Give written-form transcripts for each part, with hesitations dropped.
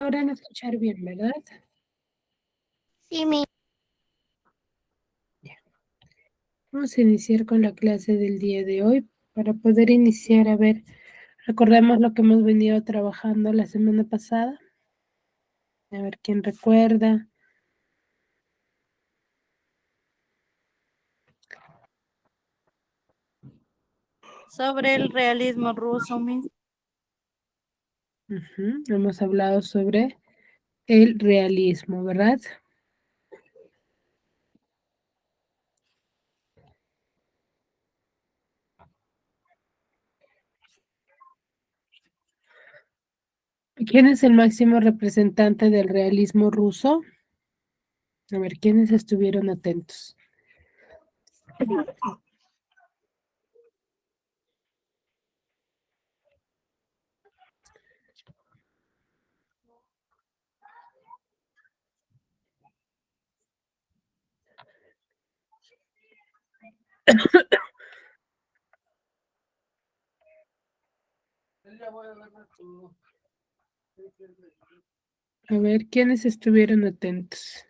Logran escuchar bien, ¿verdad? Sí, mi. Ya. Vamos a iniciar con la clase del día de hoy. Para poder iniciar, a ver, recordemos lo que hemos venido trabajando la semana pasada. A ver quién recuerda. Sobre el realismo ruso, mi. Hemos hablado sobre el realismo, ¿verdad? ¿Quién es el máximo representante del realismo ruso? A ver, ¿quiénes estuvieron atentos? A ver, ¿quiénes estuvieron atentos?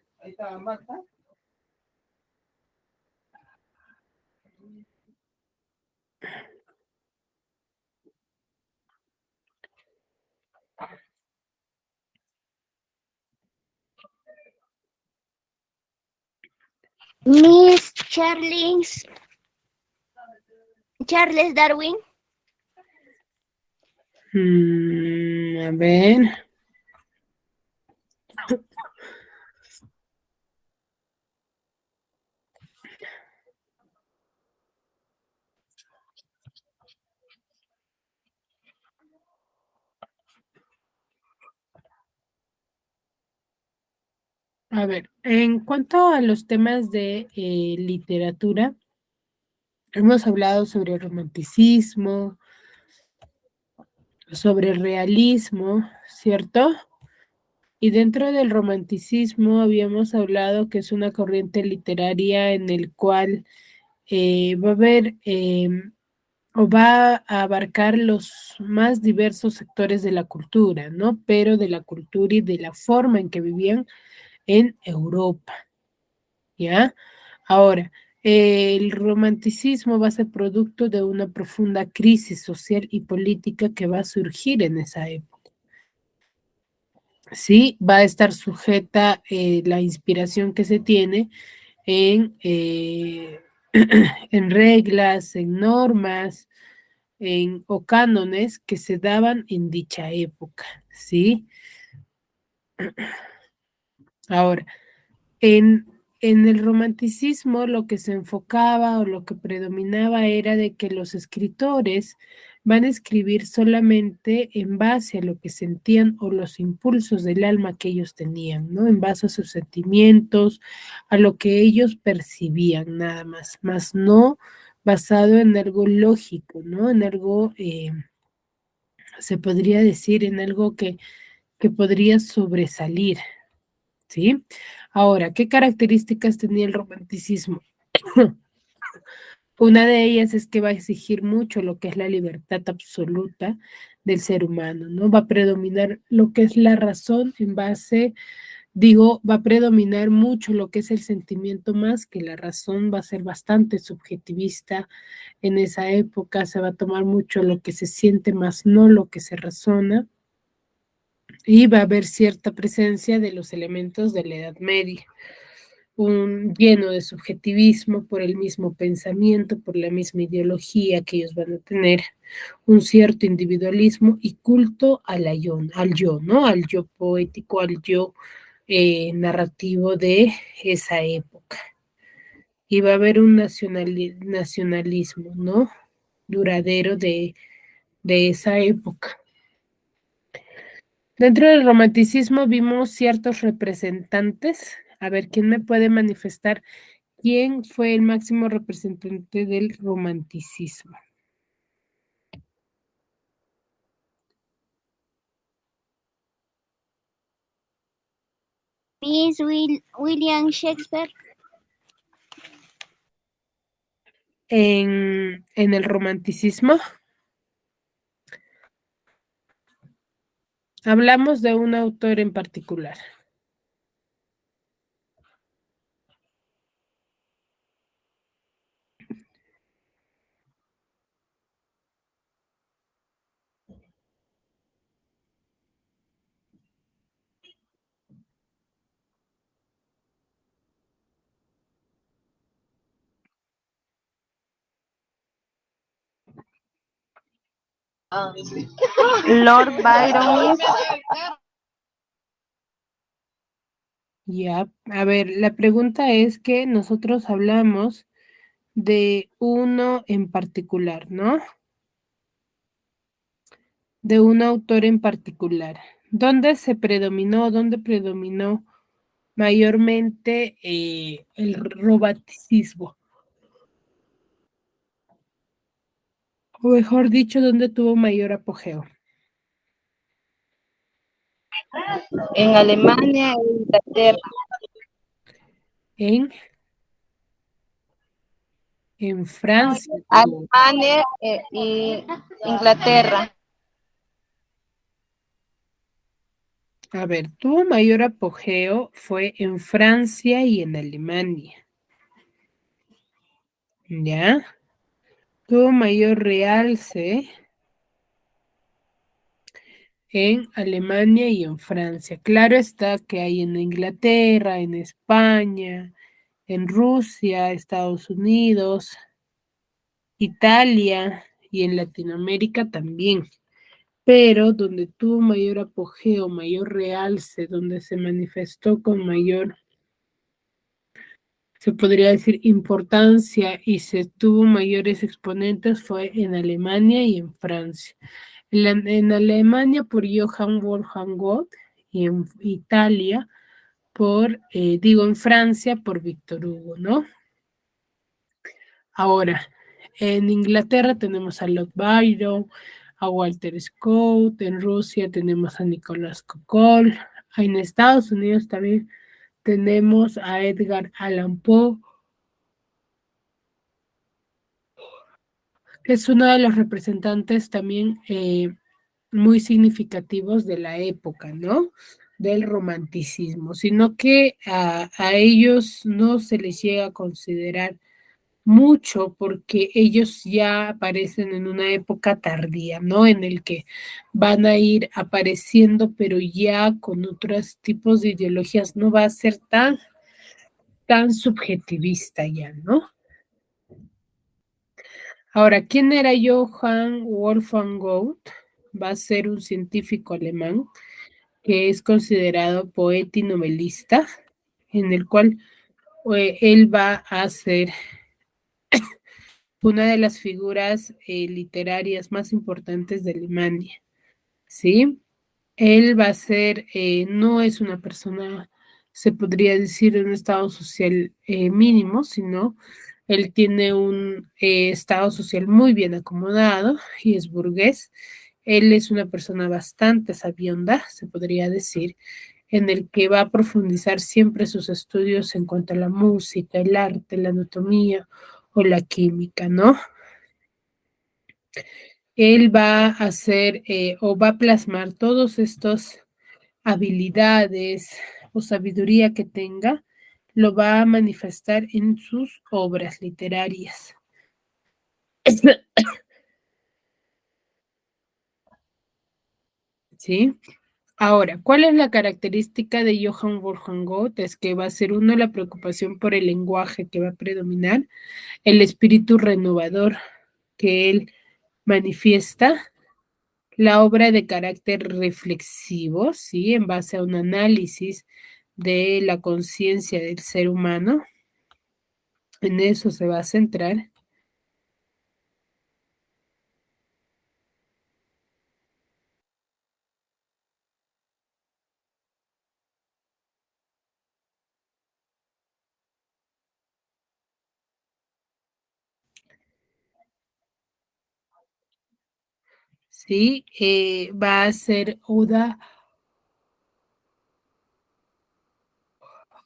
Miss Charles Darwin. A ver. A ver, en cuanto a los temas de literatura, hemos hablado sobre el romanticismo, sobre el realismo, ¿cierto? Y dentro del romanticismo habíamos hablado que es una corriente literaria en el cual va a haber o va a abarcar los más diversos sectores de la cultura, ¿no? Pero de la cultura y de la forma en que vivían en Europa, ¿ya? Ahora, el romanticismo va a ser producto de una profunda crisis social y política que va a surgir en esa época. Sí, va a estar sujeta la inspiración que se tiene en, en reglas, en normas, o cánones que se daban en dicha época, ¿sí? Ahora, en el romanticismo lo que se enfocaba o lo que predominaba era de que los escritores van a escribir solamente en base a lo que sentían o los impulsos del alma que ellos tenían, ¿no? En base a sus sentimientos, a lo que ellos percibían nada más no basado en algo lógico, ¿no? En algo, se podría decir, en algo que podría sobresalir, ¿sí? Ahora, ¿qué características tenía el romanticismo? Una de ellas es que va a exigir mucho lo que es la libertad absoluta del ser humano, ¿no? Va a predominar lo que es la razón en base, digo, va a predominar mucho lo que es el sentimiento más que la razón, va a ser bastante subjetivista en esa época, se va a tomar mucho lo que se siente más no lo que se razona y va a haber cierta presencia de los elementos de la Edad Media, un lleno de subjetivismo por el mismo pensamiento, por la misma ideología que ellos van a tener, un cierto individualismo y culto al yo, ¿no? Al yo poético, al yo narrativo de esa época. Y va a haber un nacionalismo, ¿no? Duradero de esa época. Dentro del romanticismo vimos ciertos representantes. A ver, ¿quién me puede manifestar quién fue el máximo representante del romanticismo? Miss William Shakespeare. En el romanticismo. Hablamos de un autor en particular. Lord Byron. Ya, a ver, la pregunta es que nosotros hablamos de uno en particular, ¿no? De un autor en particular. ¿Dónde predominó mayormente el romanticismo? O mejor dicho, ¿dónde tuvo mayor apogeo? En Alemania e Inglaterra. En Francia. Alemania y Inglaterra. A ver, tuvo mayor apogeo fue en Francia y en Alemania. ¿Ya? Tuvo mayor realce en Alemania y en Francia. Claro está que hay en Inglaterra, en España, en Rusia, Estados Unidos, Italia y en Latinoamérica también. Pero donde tuvo mayor apogeo, mayor realce, donde se manifestó con mayor, se podría decir, importancia y se tuvo mayores exponentes fue en Alemania y en Francia. En Alemania por Johann Wolfgang Goethe y en Italia en Francia por Víctor Hugo, ¿no? Ahora, en Inglaterra tenemos a Lord Byron, a Walter Scott, en Rusia tenemos a Nicolás Gogol, en Estados Unidos también tenemos a Edgar Allan Poe, que es uno de los representantes también muy significativos de la época, ¿no? Del romanticismo, sino que a ellos no se les llega a considerar mucho porque ellos ya aparecen en una época tardía, ¿no? En el que van a ir apareciendo, pero ya con otros tipos de ideologías, no va a ser tan subjetivista ya, ¿no? Ahora, ¿quién era Johann Wolfgang Goethe? Va a ser un científico alemán que es considerado poeta y novelista, en el cual él va a ser una de las figuras literarias más importantes de Alemania, ¿sí? Él va a ser, no es una persona, se podría decir, de un estado social mínimo, sino él tiene un estado social muy bien acomodado y es burgués. Él es una persona bastante sabionda, se podría decir, en el que va a profundizar siempre sus estudios en cuanto a la música, el arte, la anatomía o la química, ¿no? Él va a hacer o va a plasmar todos estos habilidades o sabiduría que tenga, lo va a manifestar en sus obras literarias. ¿Sí? Ahora, ¿cuál es la característica de Johann Wolfgang Goethe? Es que va a ser uno la preocupación por el lenguaje que va a predominar, el espíritu renovador que él manifiesta, la obra de carácter reflexivo, ¿sí? En base a un análisis de la conciencia del ser humano, en eso se va a centrar. ¿Sí? Va a ser Oda,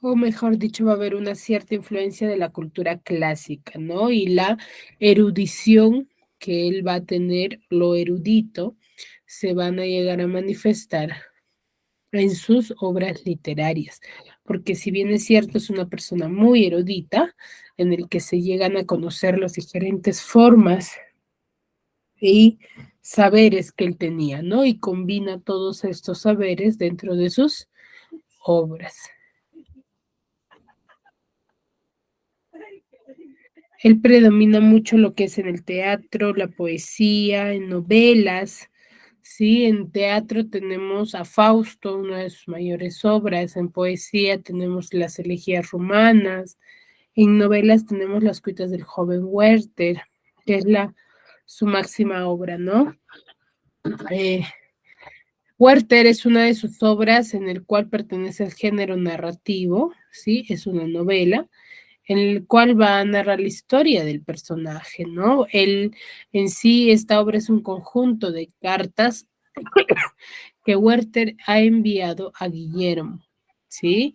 o mejor dicho, va a haber una cierta influencia de la cultura clásica, ¿no? Y la erudición que él va a tener, lo erudito, se van a llegar a manifestar en sus obras literarias, porque si bien es cierto, es una persona muy erudita, en el que se llegan a conocer las diferentes formas y saberes que él tenía, ¿no? Y combina todos estos saberes dentro de sus obras. Él predomina mucho lo que es en el teatro, la poesía, en novelas, ¿sí? En teatro tenemos a Fausto, una de sus mayores obras, en poesía tenemos las elegías romanas, en novelas tenemos las cuitas del joven Werther, que es su máxima obra, ¿no? Werther es una de sus obras en el cual pertenece al género narrativo, ¿sí? Es una novela en el cual va a narrar la historia del personaje, ¿no? Él en sí, esta obra es un conjunto de cartas que Werther ha enviado a Guillermo, ¿sí?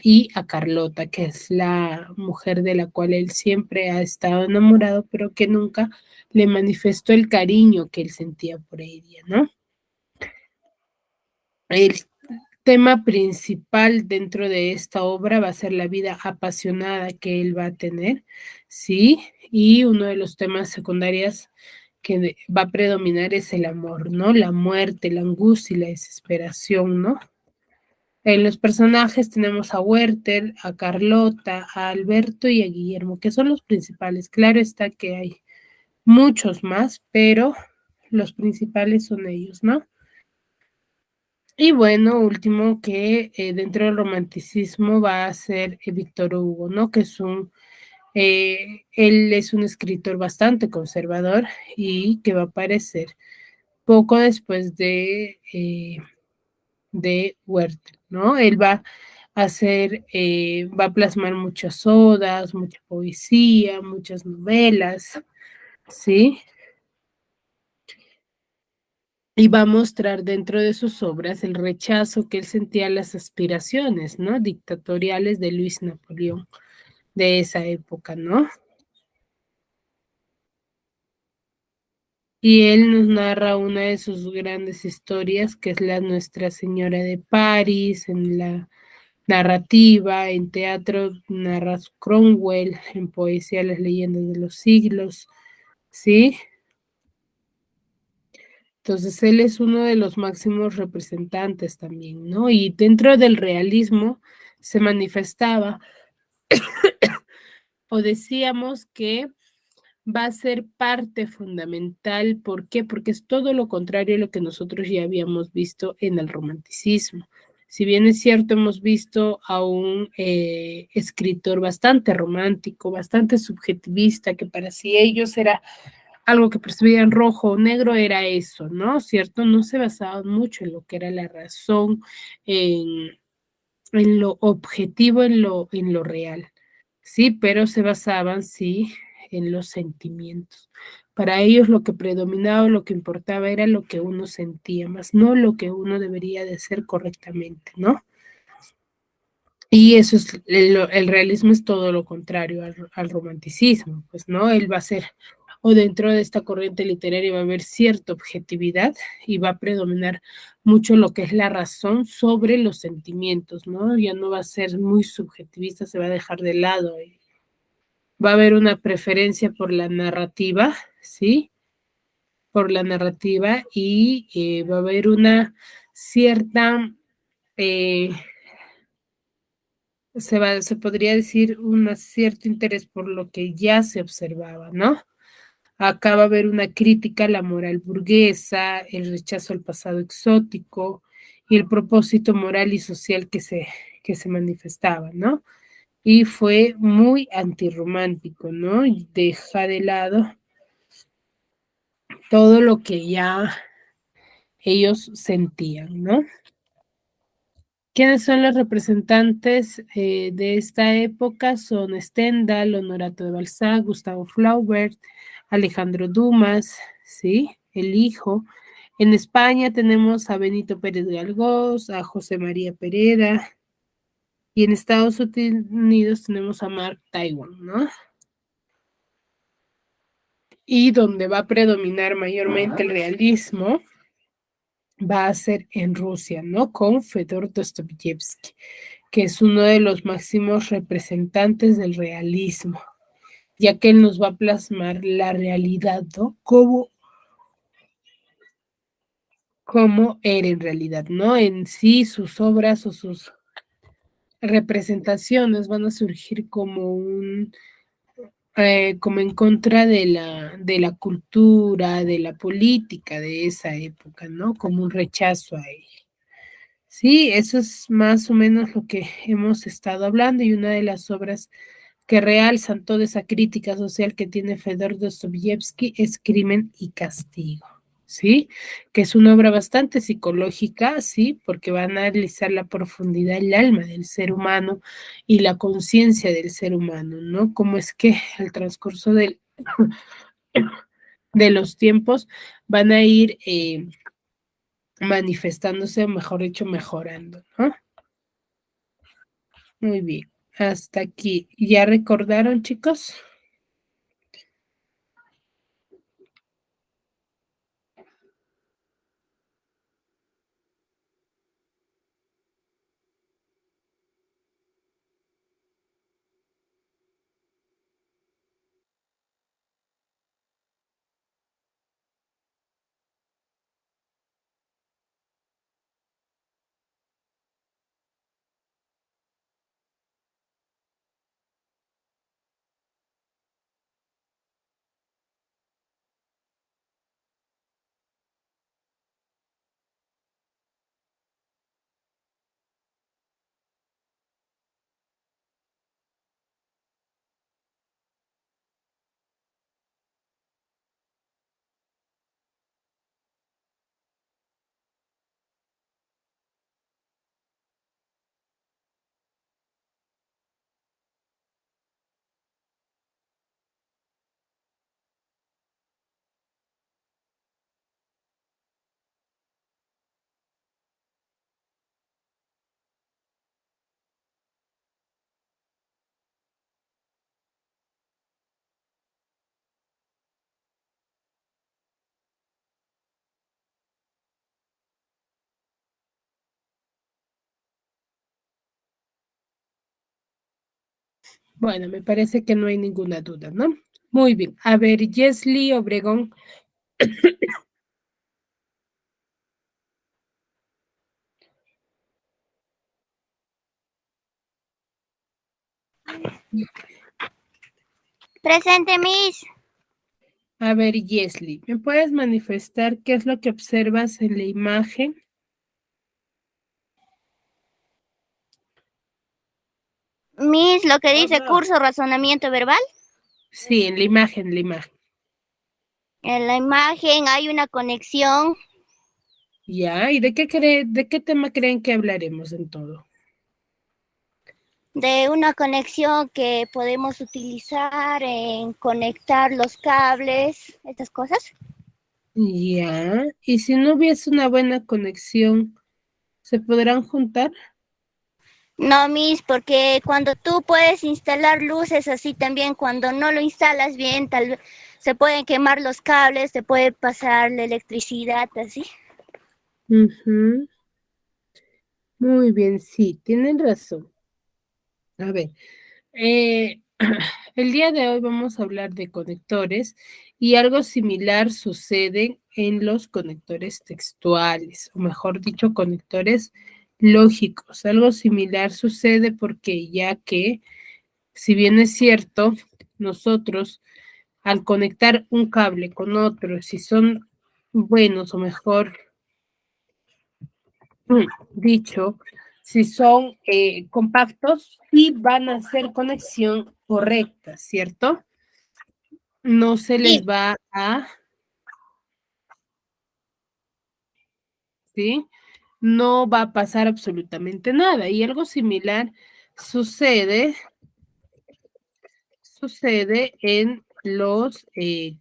Y a Carlota, que es la mujer de la cual él siempre ha estado enamorado, pero que nunca le manifestó el cariño que él sentía por ella, ¿no? El tema principal dentro de esta obra va a ser la vida apasionada que él va a tener, ¿sí? Y uno de los temas secundarios que va a predominar es el amor, ¿no? La muerte, la angustia y la desesperación, ¿no? En los personajes tenemos a Werther, a Carlota, a Alberto y a Guillermo, que son los principales. Claro está que hay muchos más, pero los principales son ellos, ¿no? Y bueno, último que dentro del romanticismo va a ser Víctor Hugo, ¿no? Que es él es un escritor bastante conservador y que va a aparecer poco después de Werther, ¿no? Él va a va a plasmar muchas odas, mucha poesía, muchas novelas, ¿sí? Y va a mostrar dentro de sus obras el rechazo que él sentía a las aspiraciones, ¿no? Dictatoriales de Luis Napoleón de esa época, ¿no? Y él nos narra una de sus grandes historias, que es la Nuestra Señora de París, en la narrativa, en teatro narra Cromwell, en poesía Las leyendas de los siglos, ¿sí? Entonces él es uno de los máximos representantes también, ¿no? Y dentro del realismo se manifestaba, o decíamos que va a ser parte fundamental. ¿Por qué? Porque es todo lo contrario a lo que nosotros ya habíamos visto en el romanticismo. Si bien es cierto, hemos visto a un escritor bastante romántico, bastante subjetivista, que para sí ellos era algo que percibían rojo o negro, era eso, ¿no? ¿Cierto? No se basaban mucho en lo que era la razón, en, en lo objetivo, en lo real. Sí, pero se basaban, sí, en los sentimientos. Para ellos lo que predominaba, lo que importaba era lo que uno sentía, más no lo que uno debería de hacer correctamente, ¿no? Y eso es, el realismo es todo lo contrario al romanticismo, pues, ¿no? Él va a ser, o dentro de esta corriente literaria va a haber cierta objetividad y va a predominar mucho lo que es la razón sobre los sentimientos, ¿no? Ya no va a ser muy subjetivista, se va a dejar de lado. Va a haber una preferencia por la narrativa, ¿sí? Por la narrativa y va a haber una cierta, eh, se podría decir, un cierto interés por lo que ya se observaba, ¿no? Acá va a haber una crítica a la moral burguesa, el rechazo al pasado exótico y el propósito moral y social que se manifestaba, ¿no? Y fue muy antirromántico, ¿no? Y deja de lado todo lo que ya ellos sentían, ¿no? ¿Quiénes son los representantes de esta época? Son Stendhal, Honorato de Balzac, Gustavo Flaubert, Alejandro Dumas, ¿sí? El hijo. En España tenemos a Benito Pérez Galdós, a José María Pereda, y en Estados Unidos tenemos a Mark Twain, ¿no? Y donde va a predominar mayormente el realismo va a ser en Rusia, ¿no? Con Fedor Dostoyevsky, que es uno de los máximos representantes del realismo, ya que él nos va a plasmar la realidad, ¿no? Cómo era en realidad, ¿no? En sí, sus obras o sus representaciones van a surgir como en contra de la cultura, de la política de esa época, ¿no? Como un rechazo a ella. Sí, eso es más o menos lo que hemos estado hablando y una de las obras que realzan toda esa crítica social que tiene Fedor Dostoyevsky es Crimen y Castigo, ¿sí? Que es una obra bastante psicológica, ¿sí? Porque va a analizar la profundidad del alma del ser humano y la conciencia del ser humano, ¿no? Cómo es que al transcurso de los tiempos van a ir manifestándose, o mejor dicho, mejorando, ¿no? Muy bien, hasta aquí. ¿Ya recordaron, chicos? Bueno, me parece que no hay ninguna duda, ¿no? Muy bien. A ver, Jesly Obregón. Presente, Miss. A ver, Jesly, ¿me puedes manifestar qué es lo que observas en la imagen? Miss, lo que dice curso razonamiento verbal. Sí, en la imagen, la imagen. En la imagen hay una conexión Ya, ¿y de qué tema creen que hablaremos en todo? de una conexión que podemos utilizar en conectar los cables, estas cosas. Ya, y si no hubiese una buena conexión, ¿se podrán juntar? No, Miss, porque cuando tú puedes instalar luces así también, cuando no lo instalas bien, tal vez se pueden quemar los cables, se puede pasar la electricidad así. Ujú. Muy bien, sí, tienen razón. A ver, Eh, el día de hoy vamos a hablar de conectores y algo similar sucede en los conectores textuales, o mejor dicho, conectores lógicos. Algo similar sucede porque ya que, si bien es cierto, nosotros al conectar un cable con otro, si son buenos o mejor dicho, si son compactos, sí van a hacer conexión correcta, ¿cierto? No se les Sí. va a, ¿sí? No va a pasar absolutamente nada. Y algo similar sucede, sucede en los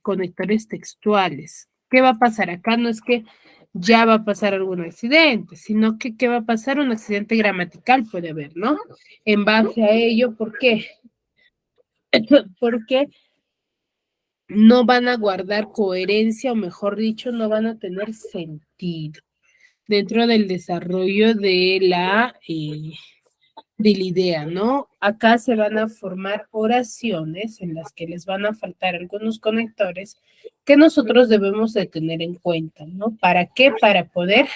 conectores textuales. ¿Qué va a pasar acá? No es que ya va a pasar algún accidente, sino que ¿qué va a pasar? Un accidente gramatical puede haber, ¿no? En base a ello, ¿por qué? Porque no van a guardar coherencia, o mejor dicho, no van a tener sentido. dentro del desarrollo de la idea, ¿no? Acá se van a formar oraciones en las que les van a faltar algunos conectores que nosotros debemos de tener en cuenta, ¿no? ¿Para qué? Para poder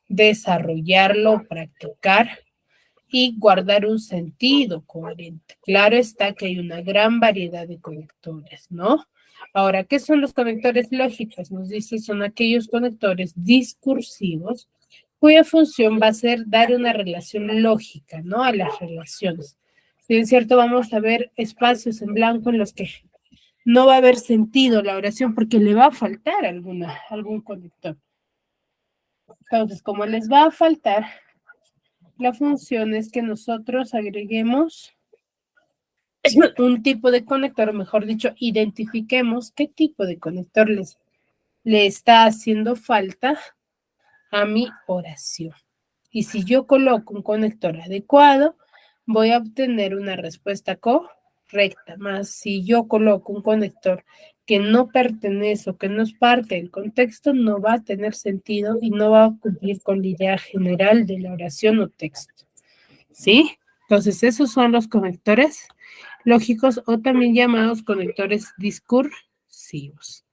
desarrollarlo, practicar y guardar un sentido coherente. Claro está que hay una gran variedad de conectores, ¿no? Ahora, ¿qué son los conectores lógicos? Nos dice, son aquellos conectores discursivos cuya función va a ser dar una relación lógica, ¿no? A las relaciones. Si bien es cierto, vamos a ver espacios en blanco en los que no va a haber sentido la oración porque le va a faltar algún conector. Entonces, como les va a faltar, la función es que nosotros agreguemos un tipo de conector, o mejor dicho, identifiquemos qué tipo de conector le está haciendo falta a mi oración. Y si yo coloco un conector adecuado, voy a obtener una respuesta correcta. Más si yo coloco un conector que no pertenece o que no es parte del contexto, no va a tener sentido y no va a cumplir con la idea general de la oración o texto. ¿Sí? Entonces, esos son los conectores lógicos o también llamados conectores discursivos.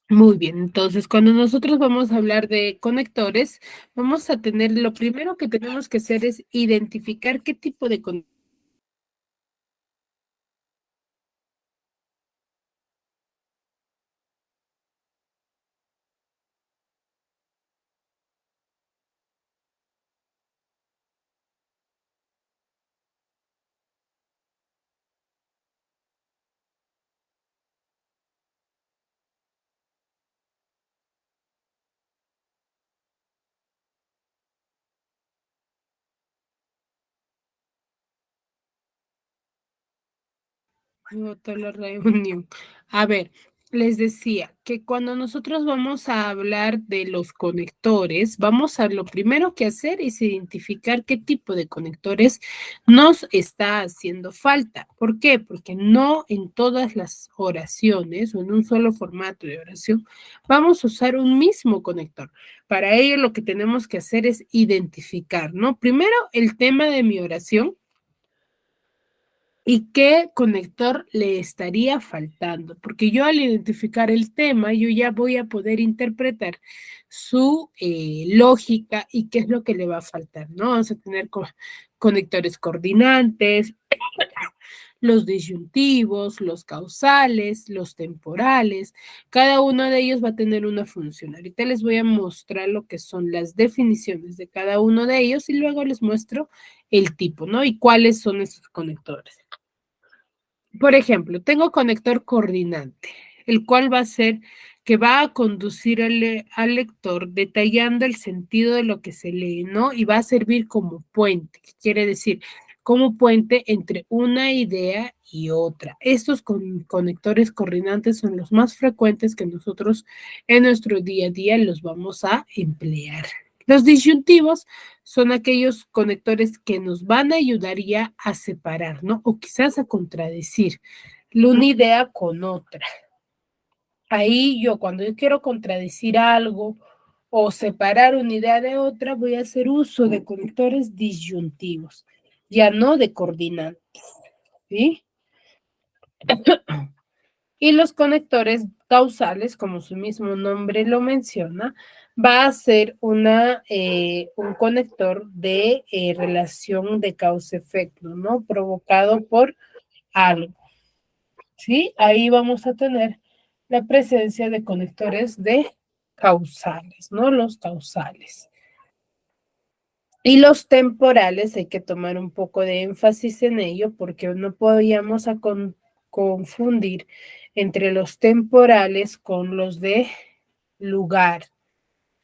Muy bien, entonces cuando nosotros vamos a hablar de conectores, vamos a tener, lo primero que tenemos que hacer es identificar qué tipo de conector. Toda la reunión. A ver, les decía que cuando nosotros vamos a hablar de los conectores, vamos a lo primero que hacer es identificar qué tipo de conectores nos está haciendo falta. ¿Por qué? Porque no en todas las oraciones o en un solo formato de oración vamos a usar un mismo conector. Para ello lo que tenemos que hacer es identificar, ¿no? Primero el tema de mi oración. ¿Y qué conector le estaría faltando? Porque yo al identificar el tema, yo ya voy a poder interpretar su lógica y qué es lo que le va a faltar, ¿no? Vamos a tener conectores coordinantes, los disyuntivos, los causales, los temporales. Cada uno de ellos va a tener una función. Ahorita les voy a mostrar lo que son las definiciones de cada uno de ellos y luego les muestro el tipo, ¿no? Y cuáles son esos conectores. Por ejemplo, tengo conector coordinante, el cual va a ser que va a conducir al lector detallando el sentido de lo que se lee, ¿no? Y va a servir como puente, que quiere decir como puente entre una idea y otra. Estos conectores coordinantes son los más frecuentes que nosotros en nuestro día a día los vamos a emplear. Los disyuntivos son aquellos conectores que nos van a ayudar ya a separar, ¿no? O quizás a contradecir una idea con otra. Ahí yo, cuando yo quiero contradecir algo o separar una idea de otra, voy a hacer uso de conectores disyuntivos, ya no de coordinantes, ¿sí? Y los conectores causales, como su mismo nombre lo menciona, va a ser un conector de relación de causa-efecto, ¿no? Provocado por algo, ¿sí? Ahí vamos a tener la presencia de conectores de causales, ¿no? Los causales. Y los temporales, hay que tomar un poco de énfasis en ello porque no podíamos confundir entre los temporales con los de lugar.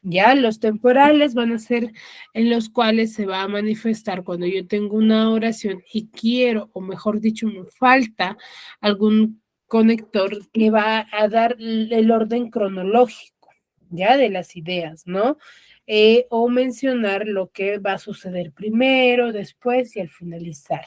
Ya los temporales van a ser en los cuales se va a manifestar cuando yo tengo una oración y quiero, o mejor dicho, me falta algún conector que va a dar el orden cronológico, ya de las ideas, ¿no? O mencionar lo que va a suceder primero, después y al finalizar,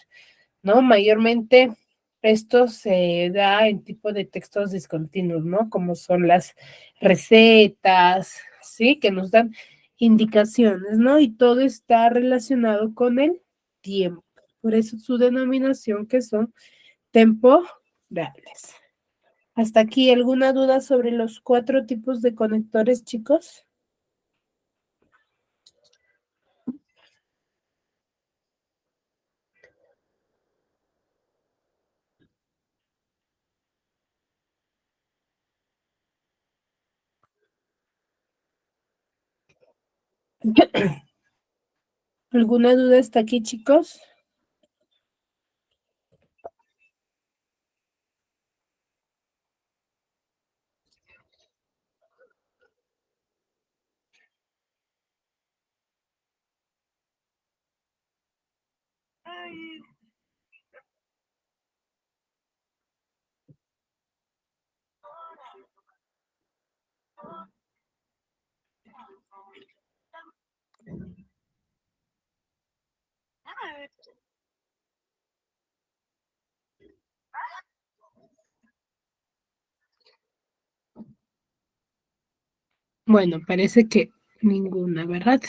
¿no? Mayormente esto se da en tipo de textos discontinuos, ¿no? Como son las recetas, ¿sí? Que nos dan indicaciones, ¿no? Y todo está relacionado con el tiempo. Por eso su denominación que son temporales. Hasta aquí, ¿alguna duda sobre los 4 tipos de conectores, chicos? ¿Alguna duda hasta aquí, chicos? Bueno, parece que ninguna, ¿verdad?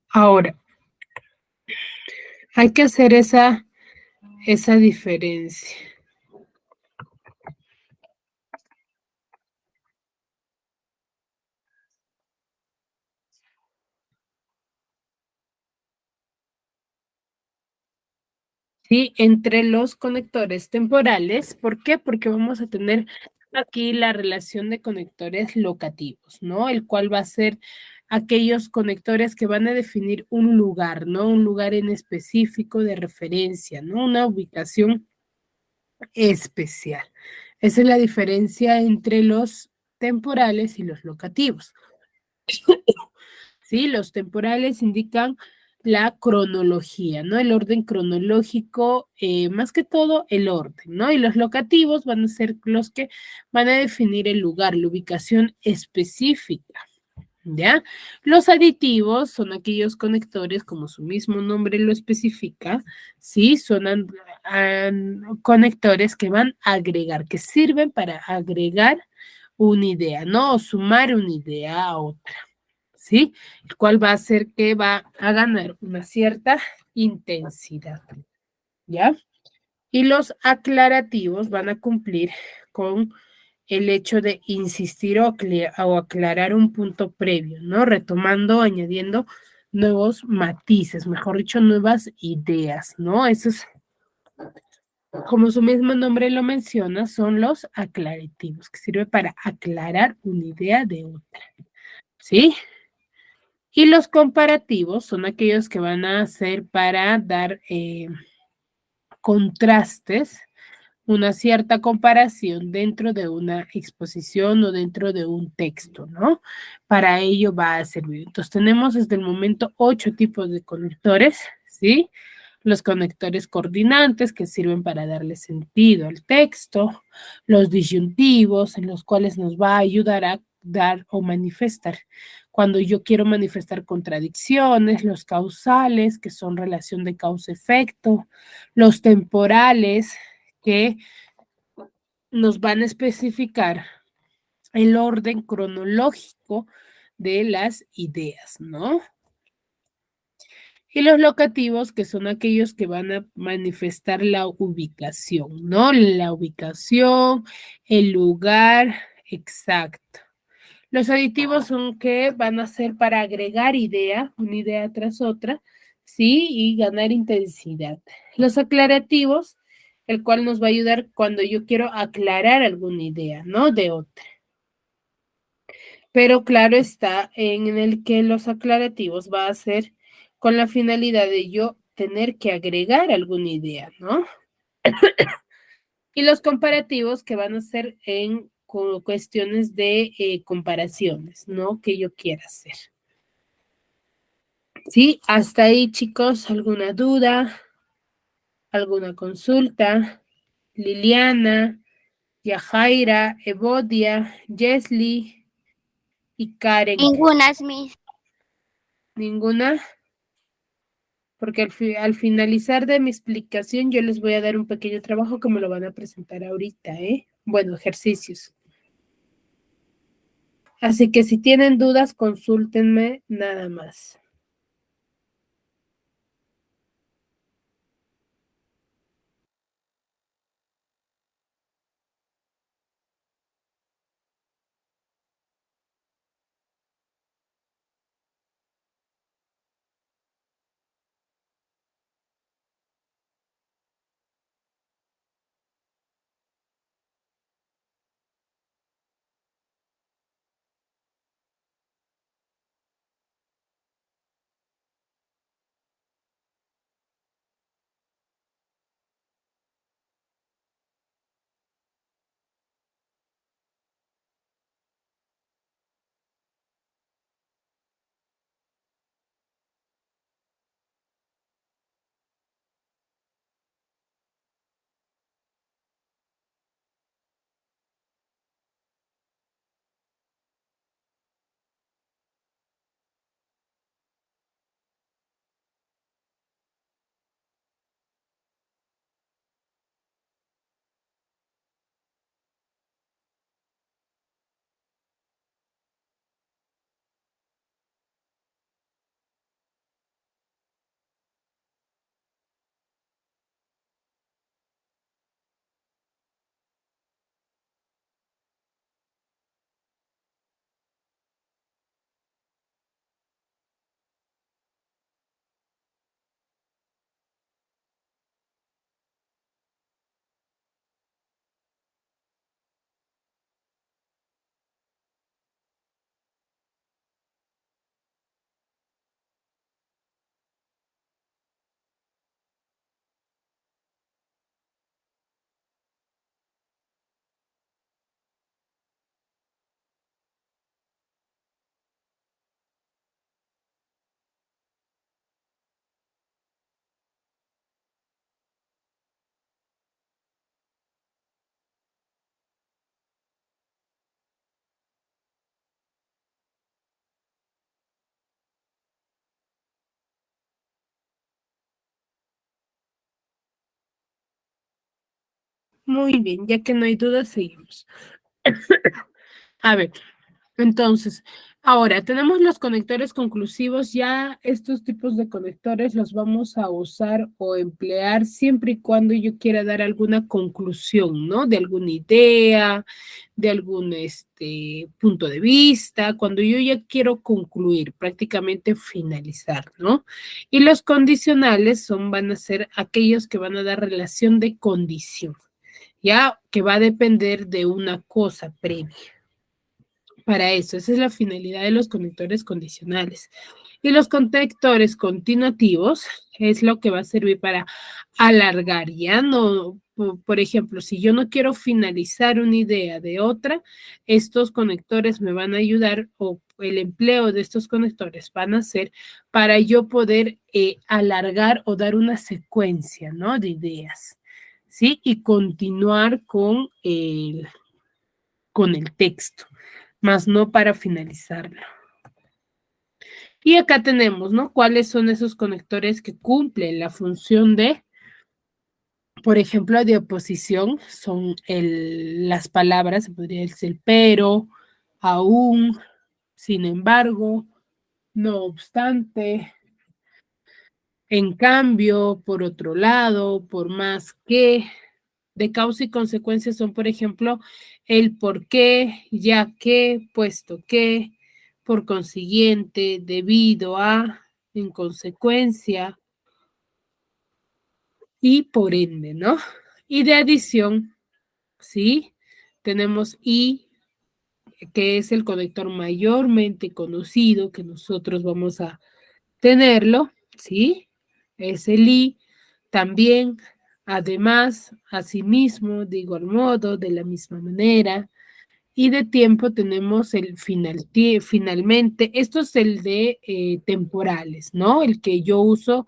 Ahora, hay que hacer esa diferencia. ¿Sí? Entre los conectores temporales. ¿Por qué? Porque vamos a tener aquí la relación de conectores locativos, ¿no? El cual va a ser aquellos conectores que van a definir un lugar, ¿no? Un lugar en específico de referencia, ¿no? Una ubicación especial. Esa es la diferencia entre los temporales y los locativos. ¿Sí? Los temporales indican la cronología, ¿no? El orden cronológico, más que todo el orden, ¿no? Y los locativos van a ser los que van a definir el lugar, la ubicación específica, ¿ya? Los aditivos son aquellos conectores, como su mismo nombre lo especifica, ¿sí? Son conectores que van a agregar, que sirven para agregar una idea, ¿no? O sumar una idea a otra. ¿Sí? El cual va a hacer que va a ganar una cierta intensidad, ¿ya? Y los aclarativos van a cumplir con el hecho de insistir o aclarar un punto previo, ¿no? Retomando, añadiendo nuevos matices, mejor dicho, nuevas ideas, ¿no? Eso es, como su mismo nombre lo menciona, son los aclarativos, que sirve para aclarar una idea de otra, ¿sí? Y los comparativos son aquellos que van a ser para dar contrastes, una cierta comparación dentro de una exposición o dentro de un texto, ¿no? Para ello va a servir. Entonces tenemos desde el momento 8 tipos de conectores, ¿sí? Los conectores coordinantes que sirven para darle sentido al texto, los disyuntivos en los cuales nos va a ayudar a dar o manifestar. Cuando yo quiero manifestar contradicciones, los causales, que son relación de causa-efecto, los temporales, que nos van a especificar el orden cronológico de las ideas, ¿no? Y los locativos, que son aquellos que van a manifestar la ubicación, ¿no? La ubicación, el lugar exacto. Los aditivos son que van a ser para agregar idea, una idea tras otra, ¿sí? Y ganar intensidad. Los aclarativos, el cual nos va a ayudar cuando yo quiero aclarar alguna idea, ¿no? De otra. Pero claro está en el que los aclarativos va a ser con la finalidad de yo tener que agregar alguna idea, ¿no? Y los comparativos que van a ser en cuestiones de comparaciones, ¿no? Que yo quiera hacer. ¿Sí? Hasta ahí, chicos, ¿alguna duda? ¿Alguna consulta? Liliana, Yajaira, Evodia, Jesly y Karen. Ninguna, Miss. ¿Ninguna? Porque al finalizar de mi explicación yo les voy a dar un pequeño trabajo que me lo van a presentar ahorita, ¿eh? Bueno, ejercicios. Así que si tienen dudas, consúltenme nada más. Muy bien, ya que no hay dudas, seguimos. A ver, entonces, Ahora, tenemos los conectores conclusivos. Ya estos tipos de conectores los vamos a usar o emplear siempre y cuando yo quiera dar alguna conclusión, ¿no? De alguna idea, de algún punto de vista, cuando yo ya quiero concluir, prácticamente finalizar, ¿no? Y los condicionales van a ser aquellos que van a dar relación de condición, ya que va a depender de una cosa previa. Para eso, esa es la finalidad de los conectores condicionales. Y los conectores continuativos es lo que va a servir para alargar, ya no, por ejemplo, si yo no quiero finalizar una idea de otra, estos conectores me van a ayudar, o el empleo de estos conectores van a ser para yo poder alargar o dar una secuencia, ¿no? De ideas, ¿sí? Y continuar con el texto, más no para finalizarlo. Y acá tenemos, ¿no? ¿Cuáles son esos conectores que cumplen la función de, por ejemplo, de oposición? Son las palabras, se podría decir pero, aún, sin embargo, no obstante, en cambio, por otro lado, por más que. De causa y consecuencia son, por ejemplo, el por qué, ya que, puesto que, por consiguiente, debido a, en consecuencia y por ende, ¿no? Y de adición, ¿sí? Tenemos y, que es el conector mayormente conocido, que nosotros vamos a tenerlo, ¿sí? Es el y. También, además, asimismo, de igual modo, de la misma manera. Y de tiempo tenemos el finalmente. Esto es el de temporales, ¿no? El que yo uso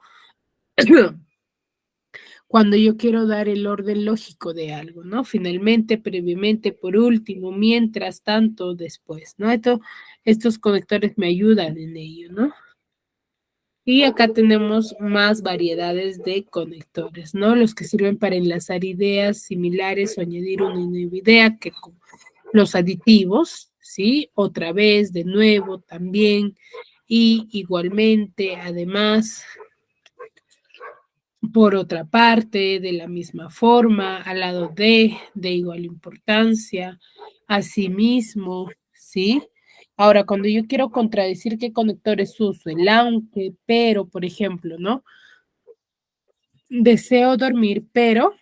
cuando yo quiero dar el orden lógico de algo, ¿no? Finalmente, previamente, por último, mientras tanto, después, ¿no? Estos conectores me ayudan en ello, ¿no? Y acá tenemos más variedades de conectores, ¿no? Los que sirven para enlazar ideas similares o añadir una nueva idea, que los aditivos, ¿sí? Otra vez, de nuevo, también. Y igualmente, además, por otra parte, de la misma forma, al lado de igual importancia, asimismo, ¿sí? Ahora, cuando yo quiero contradecir qué conectores uso, el aunque, pero, por ejemplo, ¿no? Deseo dormir, pero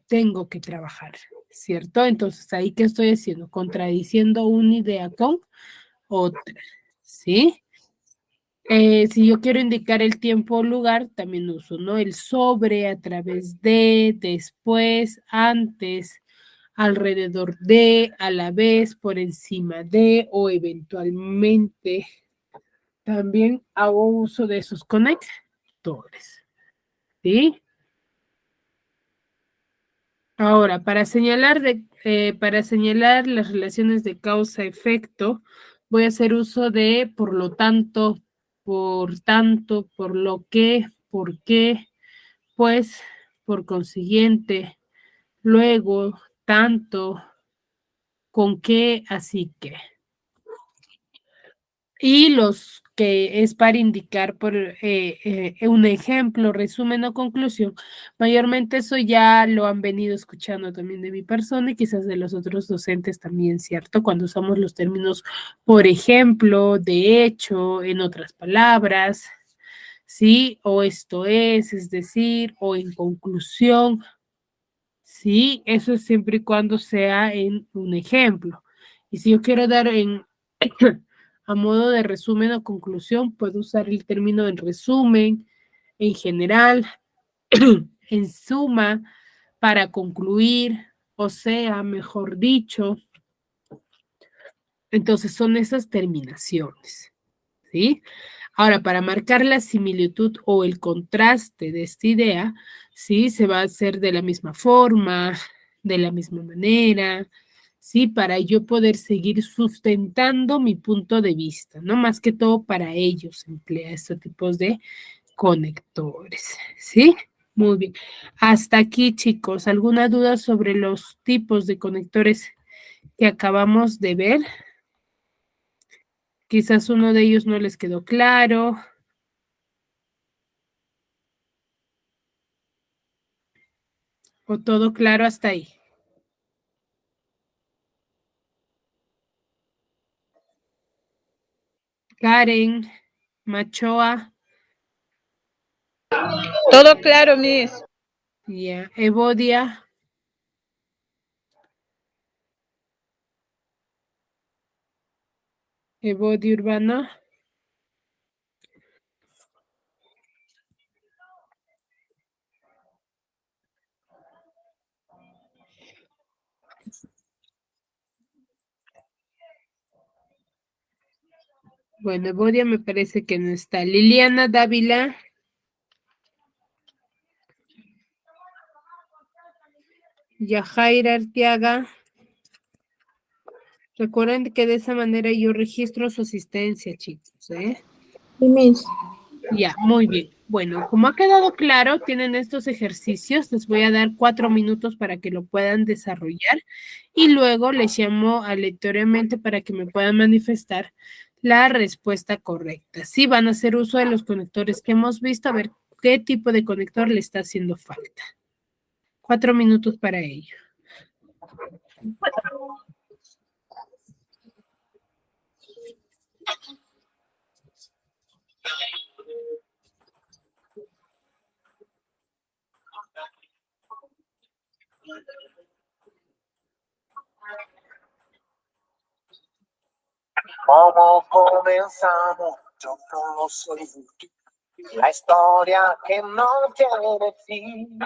tengo que trabajar, ¿cierto? Entonces, ¿ahí qué estoy haciendo? Contradiciendo una idea con otra, ¿sí? Si yo quiero indicar el tiempo o lugar, también uso, ¿no? El sobre, a través de, después, antes, alrededor de, a la vez, por encima de o eventualmente. También hago uso de esos conectores, ¿sí? Ahora, para señalar las relaciones de causa-efecto, voy a hacer uso de por lo tanto, por tanto, por lo que, por qué, pues, por consiguiente, luego, tanto, con qué, así que. Y los que es para indicar por un ejemplo, resumen o conclusión, mayormente eso ya lo han venido escuchando también de mi persona y quizás de los otros docentes también, ¿cierto? Cuando usamos los términos, por ejemplo, de hecho, en otras palabras, ¿sí? O esto es decir, o en conclusión, ¿sí? Eso es siempre y cuando sea en un ejemplo. Y si yo quiero dar a modo de resumen o conclusión, puedo usar el término en resumen, en general, en suma, para concluir, o sea, mejor dicho. Entonces son esas terminaciones, ¿sí? Ahora, para marcar la similitud o el contraste de esta idea, ¿sí? Se va a hacer de la misma forma, de la misma manera, ¿sí? Para yo poder seguir sustentando mi punto de vista, ¿no? Más que todo para ellos se emplea estos tipos de conectores, ¿sí? Muy bien. Hasta aquí, chicos. ¿Alguna duda sobre los tipos de conectores que acabamos de ver? Quizás uno de ellos no les quedó claro. ¿O todo claro hasta ahí? Karen, Machoa. Todo claro, Miss. Ya, Evodia. Evodia Urbana. Bueno, Evodia me parece que no está. Liliana Dávila. Yajaira Arteaga. Recuerden que de esa manera yo registro su asistencia, chicos, ¿eh? Sí, Miss. Ya, muy bien. Bueno, como ha quedado claro, tienen estos ejercicios. Les voy a dar 4 minutos para que lo puedan desarrollar y luego les llamo aleatoriamente para que me puedan manifestar la respuesta correcta. Sí, van a hacer uso de los conectores que hemos visto, a ver qué tipo de conector le está haciendo falta. 4 minutos para ello. ¿Cómo comenzamos? Yo no lo sé. La historia que no tiene fin.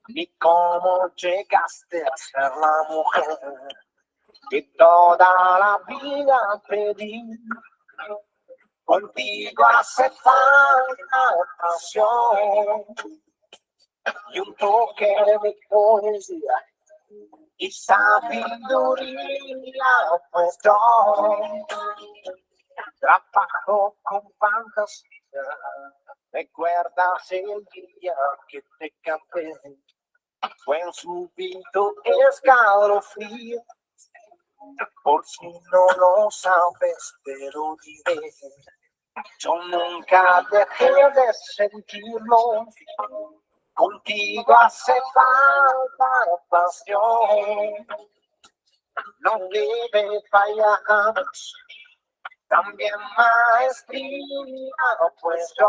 Y cómo llegaste a ser la mujer que toda la vida pedí. Contigo hace falta pasión y un toque de poesía y sabiduría, pues yo trabajo con fantasía. ¿Recuerdas el día que te canté? Fue un súbito escalofrío, por si no lo sabes, pero diré, yo nunca dejé de sentirlo. Contigo hace falta pasión, no debe fallar también maestría, pues yo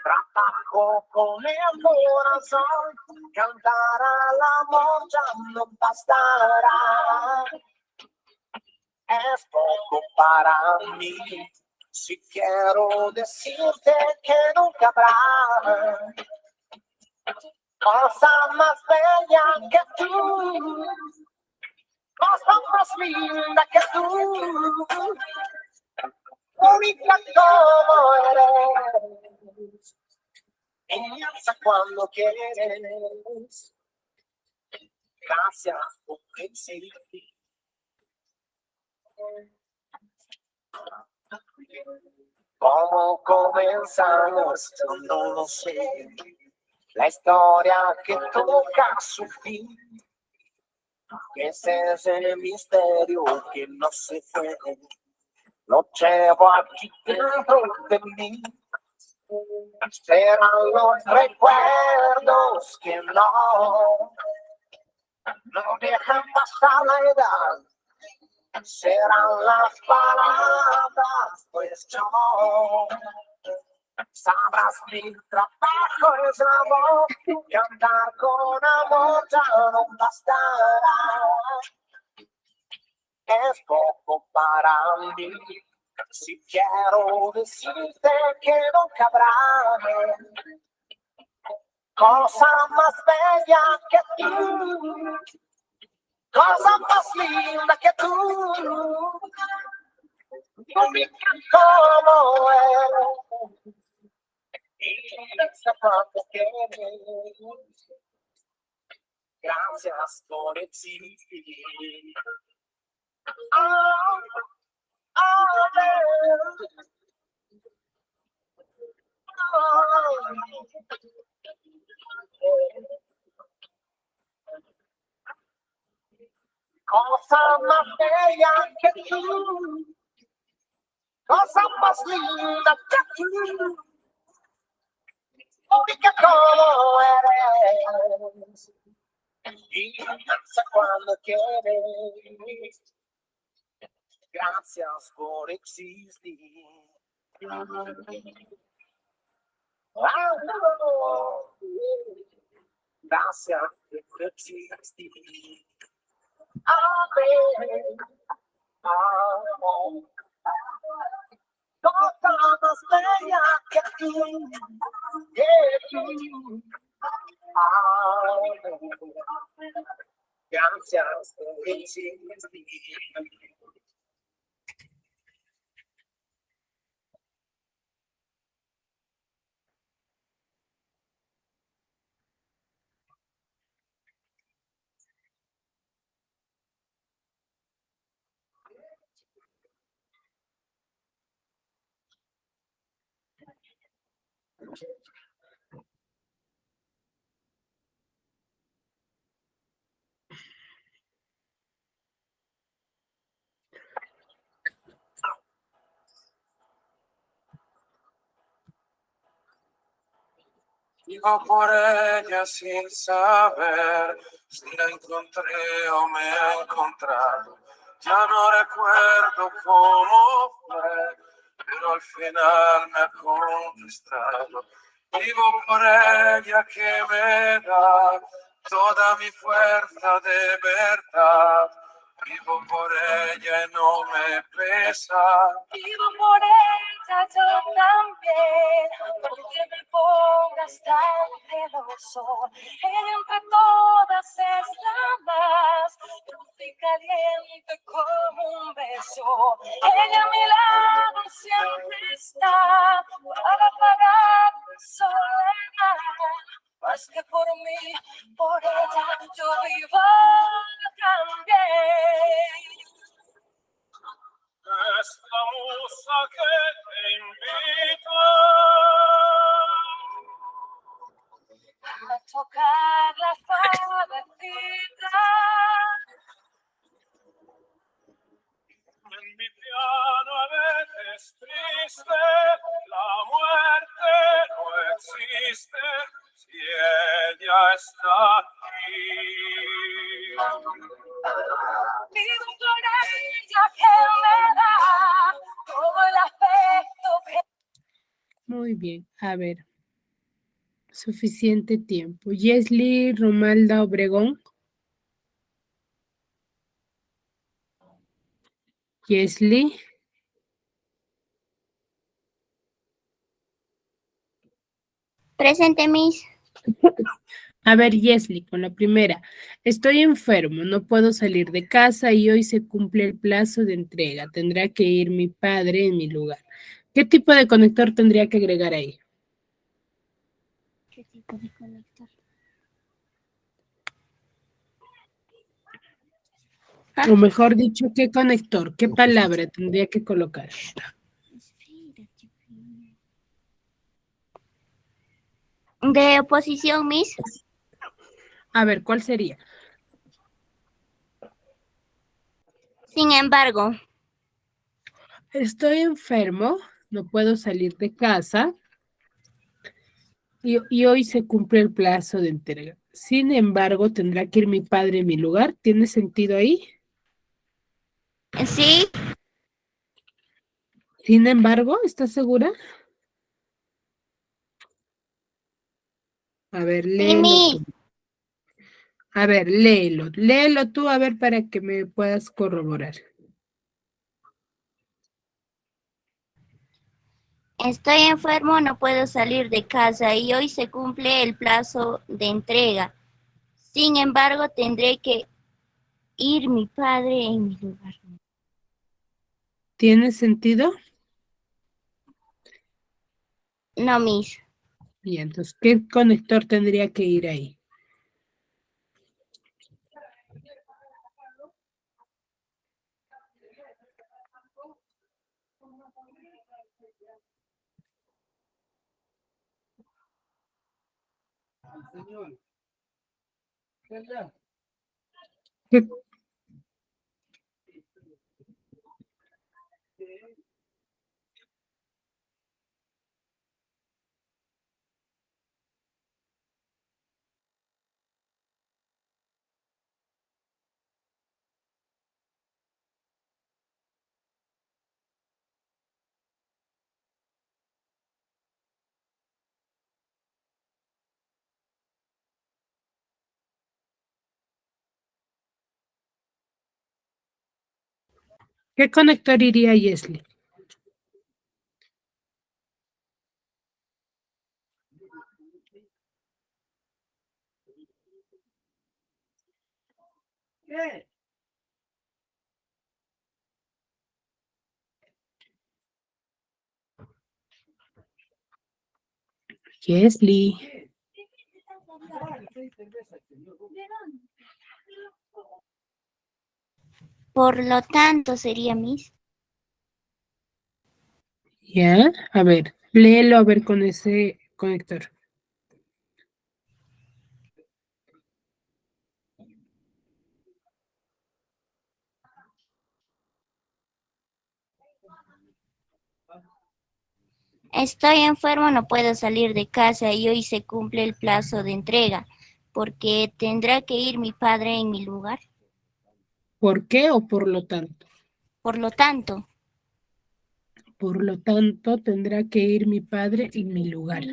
trabajo con el corazón, cantar al amor ya no bastará, es poco para mí. Si quiero decirte que nunca habrá cosa más bella que tú, cosa más linda que tú, única como eres, inmensa cuando quieres. Gracias por existir. ¿Cómo comenzamos? Yo no lo sé. La historia que toca su fin. Ese es el misterio que no se fue. Lo llevo aquí dentro de mí. Serán los recuerdos que no dejan pasar la edad. Serán las palabras, pues yo sabrás mi trabajo es amor, cantar con amor ya no bastará, es poco para mí. Si quiero decirte que nunca habrá cosa más bella que tú, cosa más linda que tú, única como él, inmensa cuando quieres. Gracias por existir. Cosa más bella que tú, cosa más linda que tú, única como eres, inmensa cuando quieres. Gracias por existir. Ah, no. Gracias por existir. Amén. Amén. Cosa más bella que tú, que tú. Amén. Gracias por existir. Vivo por ella sin saber si la encontré o me he encontrado. Ya no recuerdo cómo fue, pero al final me ha contestado. Vivo por ella que me da toda mi fuerza de verdad. Vivo por ella y no me pesa. Vivo por ella yo también, aunque me pongas tan celoso. Ella entre todas es la más dulce y caliente como un beso. Ella a mi lado siempre está para pagar mi soledad. Más que por mí, por ella yo vivo también. Es la musa que te invita a tocar la fabecita. en mi piano a veces triste. La muerte no existe si ella está aquí. Vivo por ella que me da todo el afecto que... Muy bien, a ver, suficiente tiempo. Yesli Romalda Obregón. Yesli. Presente, Miss. A ver, Yesli, con la primera. Estoy enfermo, no puedo salir de casa y hoy se cumple el plazo de entrega. Tendrá que ir mi padre en mi lugar. ¿Qué tipo de conector tendría que agregar ahí? ¿Qué tipo de conector? O mejor dicho, ¿qué conector? ¿Qué palabra tendría que colocar? De oposición, Miss. A ver, ¿cuál sería? Sin embargo, Estoy enfermo, no puedo salir de casa y hoy se cumple el plazo de entrega. Sin embargo, tendrá que ir mi padre en mi lugar. ¿Tiene sentido ahí? sí, Sin embargo, ¿estás segura? A ver, sí, léelo Miss. tú. A ver, léelo. Léelo tú, a ver, para que me puedas corroborar. Estoy enfermo, no puedo salir de casa y hoy se cumple el plazo de entrega. Sin embargo, tendré que ir mi padre en mi lugar. ¿Tiene sentido? No, Miss. Y entonces, ¿qué conector tendría que ir ahí? ¿Qué, ¿Qué conector iría Yesli? Yesli. Por lo tanto, sería Miss. Ya, a ver, léelo a ver con ese conector. Estoy enfermo, no puedo salir de casa y hoy se cumple el plazo de entrega, porque tendrá que ir mi padre en mi lugar. ¿Por qué o por lo tanto? Por lo tanto, Por lo tanto, tendrá que ir mi padre en mi lugar.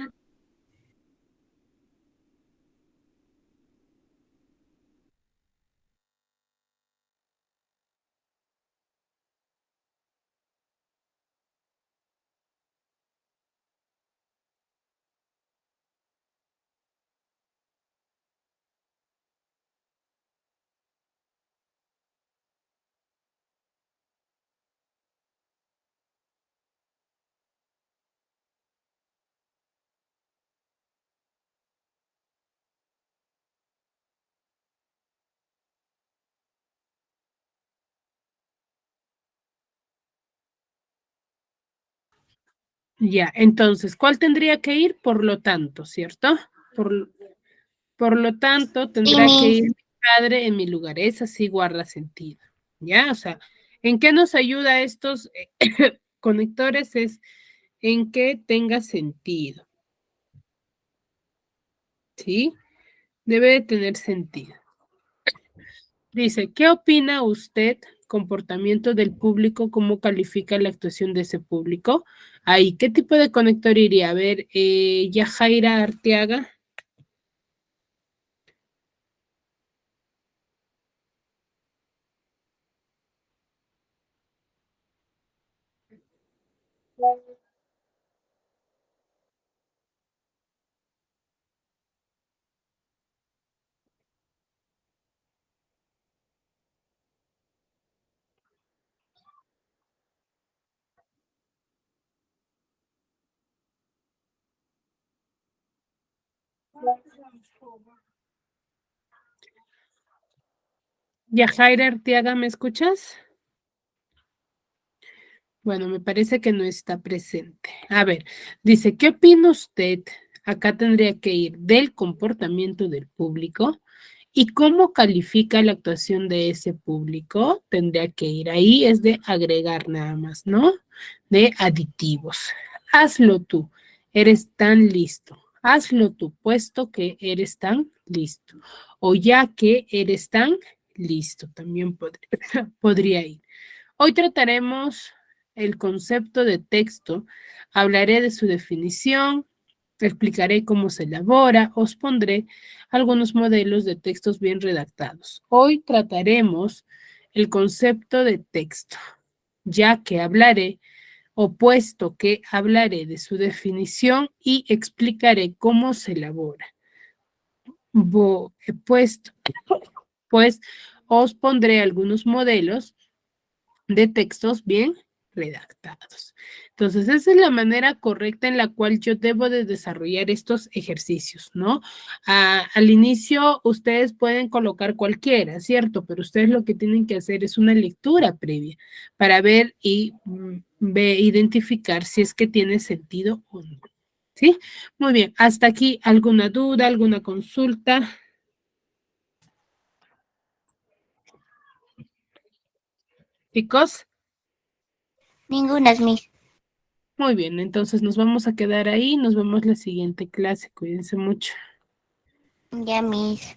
Ya, entonces, ¿cuál tendría que ir? Por lo tanto, ¿cierto? Por lo tanto, sí, tendrá que Miss. ir mi padre en mi lugar. Esa sí guarda sentido. ¿Ya? O sea, ¿en qué nos ayuda estos conectores? Es en que tenga sentido. ¿Sí? Debe de tener sentido. Dice, ¿qué opina usted comportamiento del público? ¿Cómo califica la actuación de ese público? Ahí, ¿qué tipo de conector iría? A ver, Yajaira Arteaga. Yajaira Arteaga, ¿me escuchas? Bueno, me parece que no está presente. A ver, dice, ¿qué opina usted? Acá tendría que ir del comportamiento del público y cómo califica la actuación de ese público. Tendría que ir ahí, es de agregar nada más, ¿no? De aditivos. Hazlo tú, eres tan listo. Hazlo tú, puesto que eres tan listo. O ya que eres tan listo, también podría ir. Hoy trataremos el concepto de texto, hablaré de su definición, explicaré cómo se elabora, os pondré algunos modelos de textos bien redactados. Hoy trataremos el concepto de texto, ya que hablaré, o puesto que hablaré de su definición y explicaré cómo se elabora. Puesto, pues os pondré algunos modelos de textos bien redactados. Entonces, esa es la manera correcta en la cual yo debo de desarrollar estos ejercicios, ¿no? Al inicio, ustedes pueden colocar cualquiera, ¿cierto? Pero ustedes lo que tienen que hacer es una lectura previa para ver y identificar si es que tiene sentido o no. ¿Sí? Muy bien. Hasta aquí, ¿alguna duda, alguna consulta? Chicos. Ninguna es Miss. Muy bien, entonces nos vamos a quedar ahí. Nos vemos la siguiente clase. Cuídense mucho. Ya Miss.